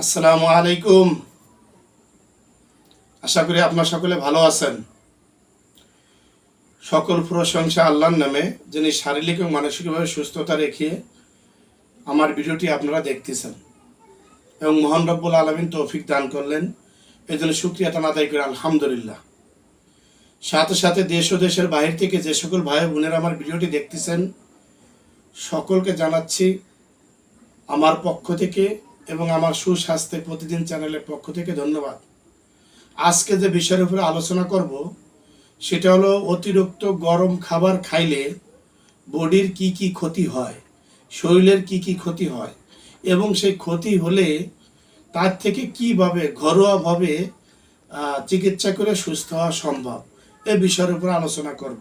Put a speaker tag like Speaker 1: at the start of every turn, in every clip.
Speaker 1: আসসালামু আলাইকুম। আশা করি আপনার সকলে ভালো আছেন। সকল প্রশংসা আল্লাহর নামে, যিনি শারীরিক এবং মানসিকভাবে সুস্থতা রেখে আমার ভিডিওটি আপনারা দেখতেছেন এবং মহান রব্বুল আলামিন তৌফিক দান করলেন। এই জন্য শুকরিয়া আদায় করে আলহামদুলিল্লাহ। সাথে সাথে দেশ ও দেশের বাহির থেকে যে সকল ভাই বোনেরা আমার ভিডিওটি দেখতেছেন সকলকে জানাচ্ছি আমার পক্ষ থেকে এবং আমার সুস্বাস্থ্যে প্রতিদিন চ্যানেলের পক্ষ থেকে ধন্যবাদ। আজকে যে বিষয়ের উপরে আলোচনা করব সেটা হলো অতিরিক্ত গরম খাবার খাইলে বডির কি কি ক্ষতি হয়, শরীরের কি কি ক্ষতি হয় এবং সেই ক্ষতি হলে তার থেকে কিভাবে ঘরোয়াভাবে চিকিৎসা করে সুস্থ হওয়া সম্ভব, এই বিষয়ের উপরে আলোচনা করব।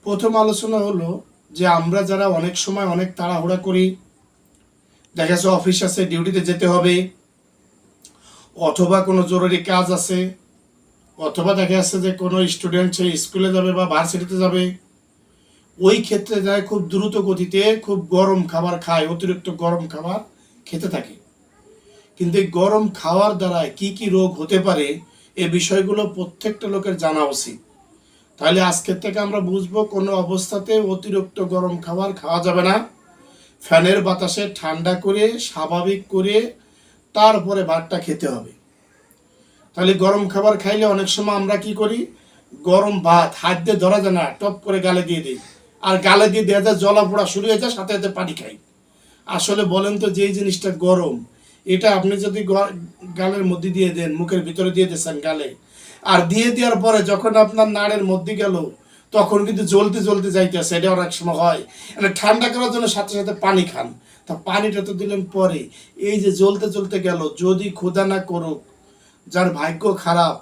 Speaker 1: প্রথম আলোচনা হলো যে আমরা যারা অনেক সময় অনেক তাড়াহুড়া করি, দেখা যাচ্ছে অফিস আছে, ডিউটিতে যেতে হবে, অথবা কোনো জরুরি কাজ আছে, অথবা দেখা যাচ্ছে যে কোনো স্টুডেন্ট সে স্কুলে যাবে বা ভার্সিটিতে যাবে, ওই ক্ষেত্রে যায় খুব দ্রুত গতিতে খুব গরম খাবার খায়, অতিরিক্ত গরম খাবার খেতে থাকে। কিন্তু এই গরম খাওয়ার দ্বারা কি কি রোগ হতে পারে এই বিষয়গুলো প্রত্যেকটা লোকের জানা উচিত। তাহলে আজকের থেকে আমরা বুঝবো কোনো অবস্থাতে অতিরিক্ত গরম খাবার খাওয়া যাবে না। ফ্যানের বাতাসে ঠান্ডা করে স্বাভাবিক করে তারপরে ভাতটা খেতে হবে। তাহলে গরম খাবার খাইলে অনেক সময় আমরা কি করি, গরম ভাত হাত দিয়ে ধরা যায় না, টপ করে গালে দিয়ে দিই, আর গালে দিয়ে দেওয়া যায় জ্বলা পোড়া শুরু হয়ে যায়, সাথে সাথে পানি খাই। আসলে বলেন তো, যেই জিনিসটা গরম এটা আপনি যদি গালের মধ্যে দিয়ে দেন, মুখের ভিতরে দিয়ে দিয়েছেন গালে, আর দিয়ে দেওয়ার পরে যখন আপনার নাড়ের মধ্যে গেল তখন কিন্তু জ্বলতে জ্বলতে যাইতেছে, এটা অনেক সময় হয়। মানে ঠান্ডা করার জন্য সাথে সাথে পানি খান, তা পানিটা তো দিলেন পরে, এই যে জ্বলতে জ্বলতে গেল, যদি ক্ষুধা না করুক, যার ভাগ্য খারাপ,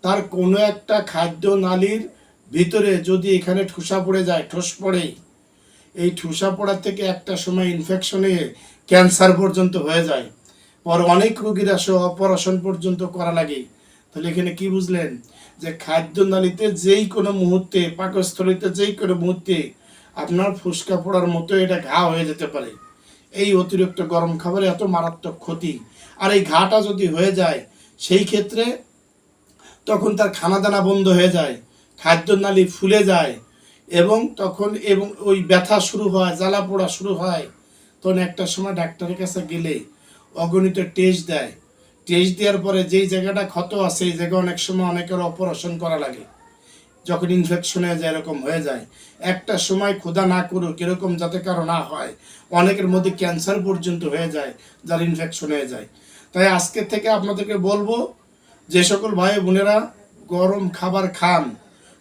Speaker 1: তার কোনো একটা খাদ্য নালীর ভিতরে যদি এখানে ঠুসা পড়ে যায়, ঠোস পড়ে, এই ঠুসা পড়ার থেকে একটা সময় ইনফেকশনে ক্যান্সার পর্যন্ত হয়ে যায়, পর অনেক রোগীরা অপারেশন পর্যন্ত করা লাগে। তাহলে এখানে কি বুঝলেন যে খাদ্য নালীতে যেই কোনো মুহূর্তে, পাকস্থলীতে যেই কোনো মুহূর্তে আপনার ফুসকা পড়ার মতো এটা ঘা হয়ে যেতে পারে। এই অতিরিক্ত গরম খাবারে এত মারাত্মক ক্ষতি। আর এই ঘাটা যদি হয়ে যায় সেই ক্ষেত্রে তখন তার খানা দানা বন্ধ হয়ে যায়, খাদ্য নালী ফুলে যায় এবং তখন ওই ব্যথা শুরু হয়, জ্বালা পোড়া শুরু হয়। তখন একটা সময় ডাক্তারের কাছে গেলে অগণিত টেস্ট দেয়, টেস্ট দেওয়ার পরে যেই জায়গাটা ক্ষত আছে এই জায়গায় অনেক সময় অনেকের অপারেশন করা লাগে, যখন ইনফেকশন হয়ে যায়, এরকম হয়ে যায়। একটা সময় ক্ষুধা না করুক, এরকম যাতে কারো না হয়, অনেকের মধ্যে ক্যান্সার পর্যন্ত হয়ে যায়, যার ইনফেকশন হয়ে যায়। তাই আজকে থেকে আপনাদেরকে বলবো, যে সকল ভাই বোনেরা গরম খাবার খান,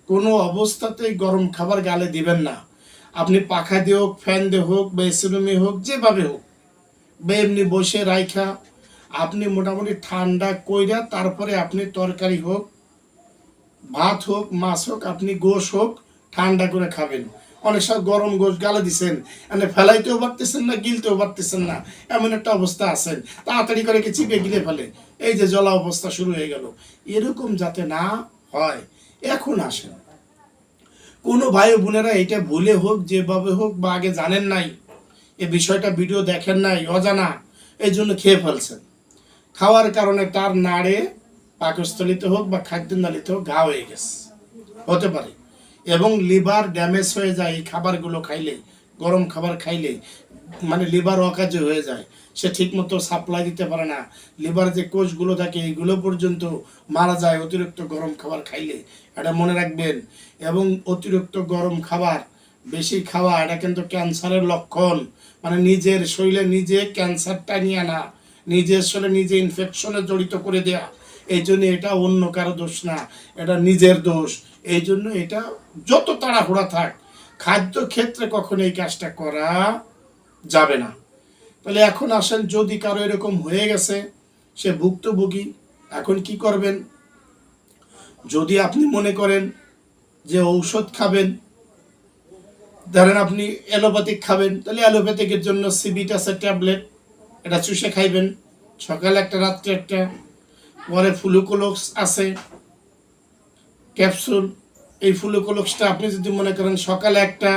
Speaker 1: কোনো অবস্থাতেই গরম খাবার গালে দিবেন না। আপনি পাখা দিয়ে হোক, ফ্যান দিয়ে হোক, বা এসি রুমে হোক, যেভাবে হোক, বা এমনি বসে রাইখা আপনি মোটামুটি ঠান্ডা কইরা তারপরে আপনি তরকারি হোক, ভাত হোক, মাছ হোক, আপনি গোশ হোক, ঠান্ডা করে খাবেন। অনেক সময় গরম গোশ গালে দিচ্ছেন, মানে ফেলাইতেও পারতেছেন না, গিলতেও পারতেছেন না, এমন একটা অবস্থা আছেন, তাড়াতাড়ি করে কি চিপে গিলে ফেলে, এই যে জ্বলা অবস্থা শুরু হয়ে গেল। এরকম যাতে না হয় এখন আসেন। কোনো ভাই বোনেরা এটা ভুলে হোক, যেভাবে হোক, বা আগে জানেন নাই, এ বিষয়টা ভিডিও দেখেন নাই, অজানা, এই জন্য খেয়ে ফেলছেন। খাওয়ার কারণে তার নাড়ে, পাকস্থলিতে হোক বা খাদ্যনালীতে হোক ঘা হয়ে গেছে, হতে পারে, এবং লিভার ড্যামেজ হয়ে যায় এই খাবারগুলো খাইলে, গরম খাবার খাইলে। মানে লিভার অকাজে হয়ে যায়, সে ঠিকমতো সাপ্লাই দিতে পারে না, লিভার যে কোষগুলো থাকে এইগুলো পর্যন্ত মারা যায় অতিরিক্ত গরম খাবার খাইলে, এটা মনে রাখবেন। এবং অতিরিক্ত গরম খাবার বেশি খাওয়া এটা কিন্তু ক্যান্সারের লক্ষণ, মানে নিজের শরীরে নিজে ক্যান্সারটা নিয়ে আনা, নিজের শরীরে নিজে ইনফেকশনে জড়িত করে দেয়া। এই জন্য এটা অন্য কারো দোষ না, এটা নিজের দোষ। এই জন্য এটা যত তাড়াহুড়া থাক, খাদ্য ক্ষেত্রে কখনো এই কাজটা করা যাবে না। তাহলে এখন আসেন, যদি কারো এরকম হয়ে গেছে, সে ভুক্তভোগী, এখন কি করবেন? যদি আপনি মনে করেন যে ঔষধ খাবেন, ধরেন আপনি অ্যালোপ্যাথিক খাবেন, তাহলে অ্যালোপ্যাথিকের জন্য সিবিট আছে, ট্যাবলেট, এটা চুষে খাইবেন, সকালে একটা, রাত্রে একটা। পরে ফ্লুকোলক্স আছে ক্যাপসুল, এই ফ্লুকোলক্সটা আপনি যদি মনে করেন সকালে একটা,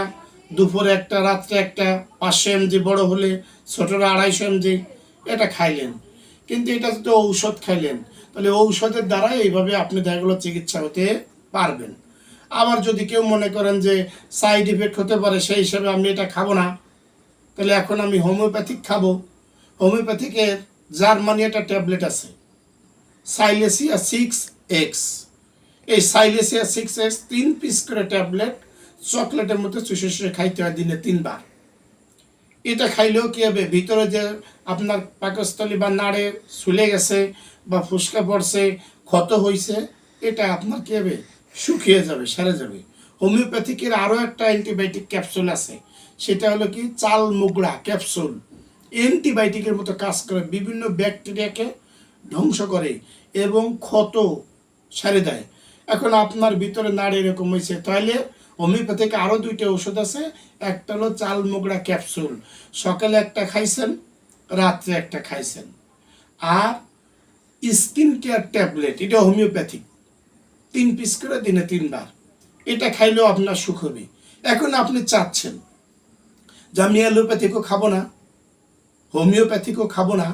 Speaker 1: দুপুরে একটা, রাত্রে একটা, 500 mg বড় হলে, ছোটরা 250 mg, এটা খাইলেন। কিন্তু এটা তো ঔষধ খাইলেন, তাহলে ঔষধের দ্বারা এইভাবে আপনি দেখা গেলো চিকিৎসা হতে পারবেন। আবার যদি কেউ মনে করেন যে সাইড ইফেক্ট হতে পারে, সেই হিসাবে আমি এটা খাবো না, তাহলে এখন আমি হোমিওপ্যাথিক খাবো। হোমিওপ্যাথিকের জার্মানি একটা ট্যাবলেট আছে, সাইলেসিয়া 6X। এই সাইলেসিয়া 6X 3 পিস করে ট্যাবলেট চকলেটের মধ্যে চুষে চুষে খাইতে হয় দিনে 3 বার। এটা খাইলেও কী হবে, ভিতরে যে আপনার পাকস্থলী বা নাড়ে ছুলে গেছে বা ফুসকা পড়ছে, ক্ষত হয়েছে, এটা আপনার কী হবে, শুকিয়ে যাবে, সেরে যাবে। হোমিওপ্যাথিকের আরও একটা অ্যান্টিবায়োটিক ক্যাপসুল আছে, সেটা হলো কি চাল মুগড়া ক্যাপসুল। অ্যান্টিবায়োটিকের মতো কাজ করে, বিভিন্ন ব্যাকটেরিয়াকে ধ্বংস করে এবং ক্ষত সেরে দেয়। এখন আপনার ভিতরে নাড়ি এরকম হয়েছে, তাহলে হোমিওপ্যাথিক আরও 2টা ওষুধ আছে। একটা হলো চাল মুগড়া ক্যাপসুল, সকালে একটা খাইছেন, রাত্রে একটা খাইছেন। আর স্কিন কেয়ার ট্যাবলেট, এটা হোমিওপ্যাথিক, 3 পিস করে দিনে 3 বার। এটা খাইলেও আপনার সুখ হবে। এখন আপনি চাচ্ছেন যে আমি অ্যালোপ্যাথিকও খাবো না, হোমিওপ্যাথিকও খাবো না,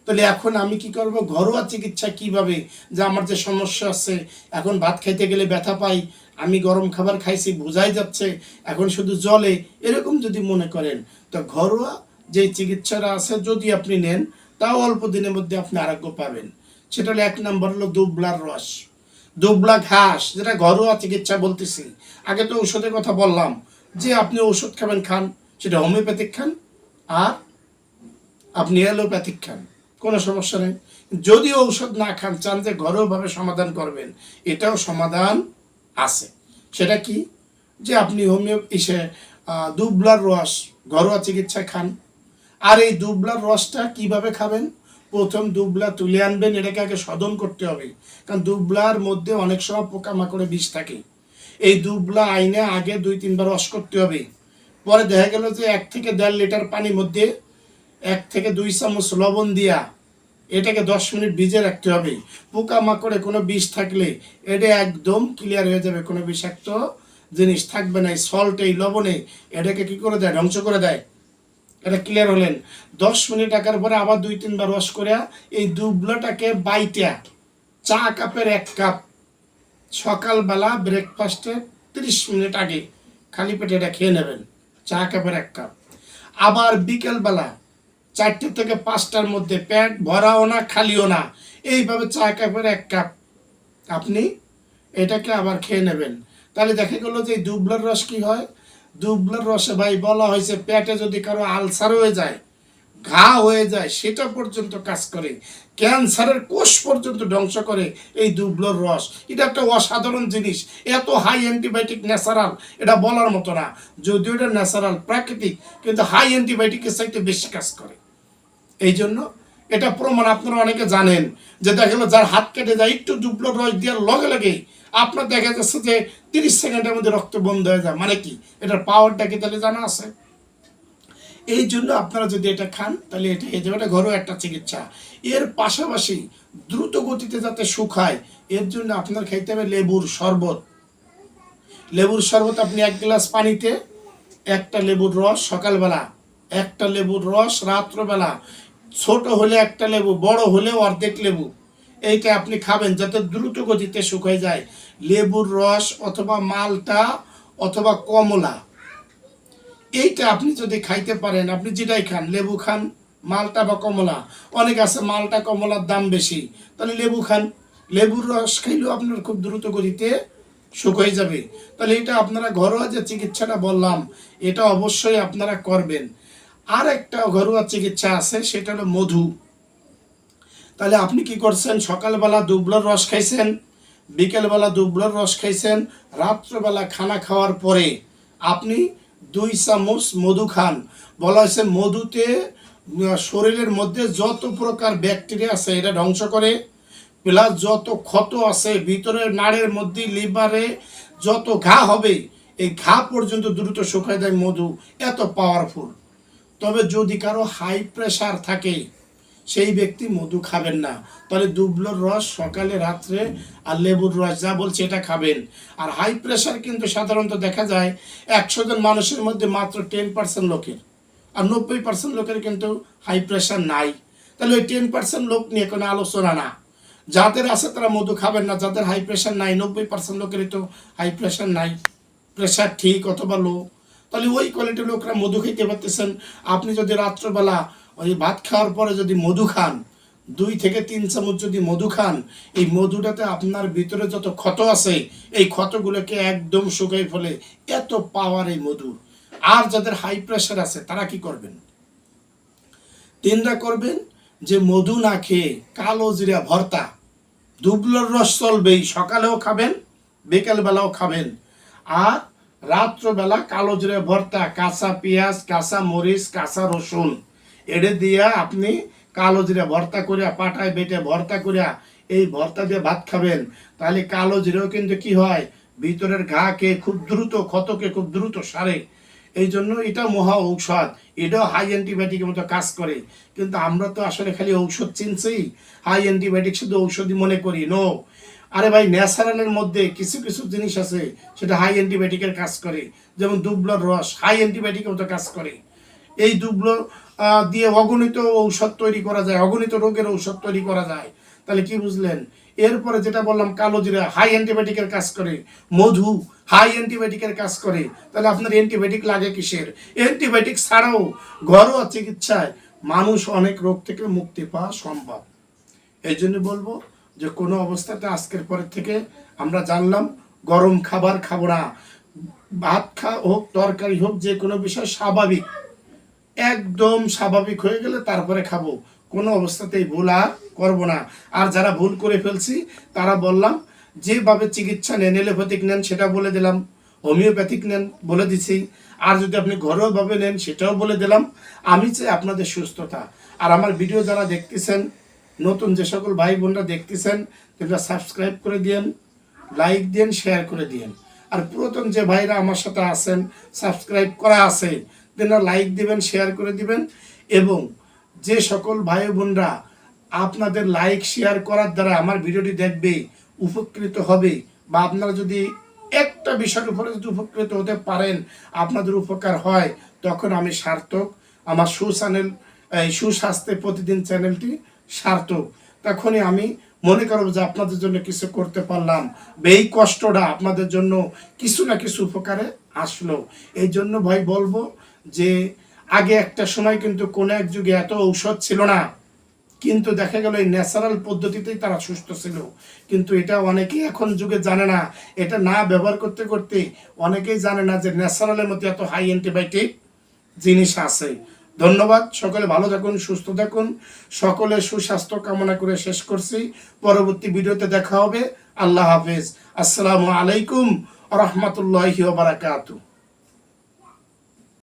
Speaker 1: তাহলে এখন আমি কি করব, ঘরোয়া চিকিৎসা কিভাবে, যে আমার যে সমস্যা আছে, এখন ভাত খাইতে গেলে ব্যথা পাই, আমি গরম খাবার খাইছি বোঝাই যাচ্ছে, এখন শুধু জলে, এরকম যদি মনে করেন, তো ঘরোয়া যে চিকিৎসাটা আছে যদি আপনি নেন, তাও অল্প দিনের মধ্যে আপনি আরোগ্য পাবেন। সেটা হলো 1 নম্বর হলো দুবলার রস, দুবলা ঘাস, যেটা ঘরোয়া চিকিৎসা বলতেছি। আগে তো ঔষধের কথা বললাম, যে আপনি ওষুধ খাবেন খান, সেটা হোমিওপ্যাথিক খান আর আপনি অ্যালোপ্যাথিক খান, কোনো সমস্যা নেই। যদি ঔষধ না খান, চান যে ঘরোয়াভাবে সমাধান করবেন, এটাও সমাধান আছে। সেটা কি, যে আপনি দুবলার রস ঘরোয়া চিকিৎসা খান। আর এই দুবলার রসটা কিভাবে খাবেন, প্রথম দুবলা তুলে আনবেন, এটাকে আগে শোধন করতে হবে, কারণ দুবলার মধ্যে অনেক সময় পোকামাকড়ে বিষ থাকে। এই দুবলা আইনে আগে 2-3 বার রস করতে হবে। পরে দেখা গেল যে 1 থেকে 1.5 লিটার পানির মধ্যে 1 থেকে 2 চামচ লবণ দিয়া এটাকে 10 মিনিট ভিজে রাখতে হবে। পোকামাকড়ে কোনো বিষ থাকলে এটা একদম ক্লিয়ার হয়ে যাবে, কোনো বিষাক্ত জিনিস থাকবে না। এই সল্ট, এই লবণে এটাকে কি করে দেয়, ধ্বংস করে দেয়। এটা ক্লিয়ার হলেন। 10 মিনিট রাখার পরে আবার 2-3 বার রস করে এই দুবলাটাকে বাইটা চা কাপের 1 কাপ সকালবেলা ব্রেকফাস্টে 30 মিনিট আগে খালি পেটে এটা খেয়ে নেবেন, চা কাপের 1 কাপ। আবার বিকেলবেলা 4টে থেকে 5টার মধ্যে, পেট ভরাও না খালিও না, এইভাবে চা কাপের 1 কাপ আপনি এটাকে আবার খেয়ে নেবেন। তাহলে দেখা গেল যে এই দুবলার রস কি হয়, দুবলার রসে ভাই বলা হয়েছে পেটে যদি কারো আলসার হয়ে যায়, ঘা হয়ে যায়, সেটা পর্যন্ত কাজ করে, ক্যান্সারের কোষ পর্যন্ত ধ্বংস করে এই দুবলার রস। এটা একটা অসাধারণ জিনিস, এত হাই অ্যান্টিবায়োটিক, ন্যাচারাল, এটা বলার মতো না। যদিও এটা ন্যাচারাল প্রাকৃতিক, কিন্তু হাই অ্যান্টিবায়োটিকের চাইতে বেশি কাজ করে। এই জন্য এটা প্রমাণ আপনারা অনেকে জানেন, যে দেখা গেলো যার হাত কেটে যায়, একটু দুবলার রস দেওয়ার লগে লগে আপনার দেখা যাচ্ছে যে 30 সেকেন্ডের মধ্যে রক্ত বন্ধ হয়ে যায়। মানে কি, এটার পাওয়ারটা কি তাহলে জানা আছে? এই জন্য আপনারা যদি এটা খান, তাহলে এটা হয়ে যাবে, এটা ঘরোয়া একটা চিকিৎসা। এর পাশাপাশি দ্রুত গতিতে যাতে শুকায়, এর জন্য আপনার খাইতে হবে লেবুর শরবত। লেবুর শরবত আপনি 1 গ্লাস পানিতে 1টা লেবুর রস সকালবেলা, 1টা লেবুর রস রাত্রবেলা, ছোট হলে 1টা লেবু, বড় হলে অর্ধেক লেবু, এইটা আপনি খাবেন যাতে দ্রুত গতিতে শুকিয়ে যায়। লেবুর রস অথবা মালটা অথবা কমলা, এইটা আপনি যদি খাইতে পারেন, আপনি যেটাই খান, লেবু খান, মালটা বা কমলা, অনেক আছে মালটা কমলার দাম বেশি, তাহলে লেবু খান, লেবুর রস খাইলেও আপনার খুব দ্রুত গতিতে শুকিয়ে যাবে। তাহলে এটা আপনারা ঘরোয়া যে চিকিৎসাটা বললাম, এটা অবশ্যই আপনারা করবেন। আর একটা ঘরোয়া চিকিৎসা আছে, সেটা হলো মধু। তাহলে আপনি কি করছেন, সকালবেলা দুবলার রস খাইছেন, বিকেলবেলা দুবলার রস খাইছেন, রাত্রবেলা খানা খাওয়ার পরে আপনি 2 চামচ মধু খান। বলা হয়েছে মধুতে শরীরের মধ্যে যত প্রকার ব্যাকটেরিয়া আছে এটা ধ্বংস করে, প্লাস যত ক্ষত আছে ভিতরে নাড়ের মধ্যে, লিভারে যত ঘা হবে, এই ঘা পর্যন্ত দ্রুত শুকায় দেয় মধু, এত পাওয়ারফুল। তবে যদি কারো হাই প্রেশার থাকে, সেই ব্যক্তি মধু খাবেন না। তাহলে দুবলার রস সকালে, রাত্রে, আর লেবুর রস যা বলছে এটা খাবেন। আর হাই প্রেশার কিন্তু সাধারণত দেখা যায় 100 জন মানুষের মধ্যে মাত্র 10% লোকের, আর 90% লোকের কিন্তু হাই প্রেশার নাই। তাহলে ওই 10% লোক নিয়ে কোনো আলোচনা না। যাদের আছে তারা মধু খাবেন না, যাদের হাই প্রেশার নাই, 90% লোকেরই তো হাই প্রেশার নাই, প্রেশার ঠিক অথবা লো, তাহলে ওই কোয়ালিটির লোকরা মধু খেতে পারতেছেন। আপনি যদি রাত্রবেলা ওই ভাত খাওয়ার পরে যদি মধু খান, 2 থেকে 3 চামচ যদি মধু খান, এই মধুটাতে আপনার ভিতরে যত ক্ষত আছে এই ক্ষতগুলোকে একদম শুকিয়ে ফেলে, এত পাওয়ার এই মধুর। আর যাদের হাই প্রেশার আছে তারা কি করবেন? তিনটা করবেন যে মধু না খেয়ে কালো জিরা ভর্তা, দুবলার রস চলবেই, সকালেও খাবেন বিকেলবেলাও খাবেন। আর রাত্রবেলা কালো জিরা ভর্তা, কাঁচা পেঁয়াজ, কাঁচা মরিচ, কাঁচা রসুন এটা দিয়া আপনি কালো জিরা ভর্তা করিয়া পাটায় বেটে ভর্তা করিয়া এই ভর্তা দিয়ে ভাত খাবেন। তাহলে কালো জিরাও কিন্তু কি হয়, ভিতরের ঘাকে খুব দ্রুত, ক্ষতকে খুব দ্রুত সারে। এই জন্য এটা মহা ঔষধ, এটাও হাই অ্যান্টিবায়োটিকের মতো কাজ করে। কিন্তু আমরা তো আসলে খালি ঔষধ চিনছি, হাই অ্যান্টিবায়োটিক শুধু ঔষধই মনে করি। নো, আরে ভাই, ন্যাচারালের মধ্যে কিছু কিছু জিনিস আছে সেটা হাই অ্যান্টিবায়োটিকের কাজ করে। যেমন দুবলার রস হাই অ্যান্টিবায়োটিকের মতো কাজ করে। এই দুবলো দিয়ে অগণিত ঔষধ তৈরি করা যায়, অগণিত রোগের ঔষধ তৈরি করা যায়। তাহলে কি বুঝলেন? এরপরে যেটা বললাম কালো জিরা হাই অ্যান্টিবায়োটিকের কাজ করে, মধু হাই অ্যান্টিবায়োটিকের কাজ করে। তাহলে আপনার অ্যান্টিবায়োটিক লাগে কিসের? অ্যান্টিবায়োটিক ছাড়াও ঘরোয়া চিকিৎসায় মানুষ অনেক রোগ থেকে মুক্তি পাওয়া সম্ভব। এই জন্য বলবো যে কোনো অবস্থাতে আজকের পরের থেকে আমরা জানলাম গরম খাবার খাবো না। ভাত হোক তরকারি হোক, যে কোনো বিষয় স্বাভাবিক, একদম স্বাভাবিক হয়ে গেলে তারপরে খাবো। কোনো অবস্থাতেই ভুল আর করবো না। আর যারা ভুল করে ফেলছি তারা বললাম যেভাবে চিকিৎসা নেন, এলোপ্যাথিক নেন সেটা বলে দিলাম, হোমিওপ্যাথিক নেন বলে দিছি, আর যদি আপনি ঘরোয়াভাবে নেন সেটাও বলে দিলাম। আমি চাই আপনাদের সুস্থতা। আর আমার ভিডিও যারা দেখতেছেন, নতুন যে সকল ভাই বোনরা দেখতেছেন, তোমরা সাবস্ক্রাইব করে দিয়েন, লাইক দিন, শেয়ার করে দিয়েন। আর পুরাতন যে ভাইরা আমার সাথে আছেন, সাবস্ক্রাইব করা আছে, তেনারা লাইক দিবেন, শেয়ার করে দিবেন। এবং যে সকল ভাই বোনরা আপনাদের লাইক শেয়ার করার দ্বারা আমার ভিডিওটি দেখবে, উপকৃত হবে, বা আপনারা যদি একটা বিষয়ের উপরে যদি উপকৃত হতে পারেন, আপনাদের উপকার হয়, তখন আমি সার্থক। আমার সুস্বাস্থ্যে প্রতিদিন চ্যানেলটি সার্থক। তখনই আমি মনে করব যে আপনাদের জন্য কিছু করতে পারলাম, এই কষ্টটা আপনাদের জন্য কিছু না কিছু উপকারে আসলো। এই জন্য ভাই বলবো যে আগে একটা সময় কিন্তু কোনো এক যুগে এত ঔষধ ছিল না, কিন্তু দেখা গেল এই ন্যাচারাল পদ্ধতিতেই তারা সুস্থ ছিল। কিন্তু এটা অনেকেই এখন যুগে জানে না। এটা না ব্যবহার করতে করতে অনেকেই জানে না যে ন্যাচারালের মধ্যে এত হাই অ্যান্টিবায়োটিক জিনিস আছে। ধন্যবাদ। সকলে ভালো থাকুন, সুস্থ থাকুন। সকলে সুস্বাস্থ্য কামনা করে শেষ করছি। পরবর্তী ভিডিওতে দেখা হবে। আল্লাহ হাফেজ। আসসালামু আলাইকুম ওয়া রাহমাতুল্লাহি ওয়া বারাকাতুহু।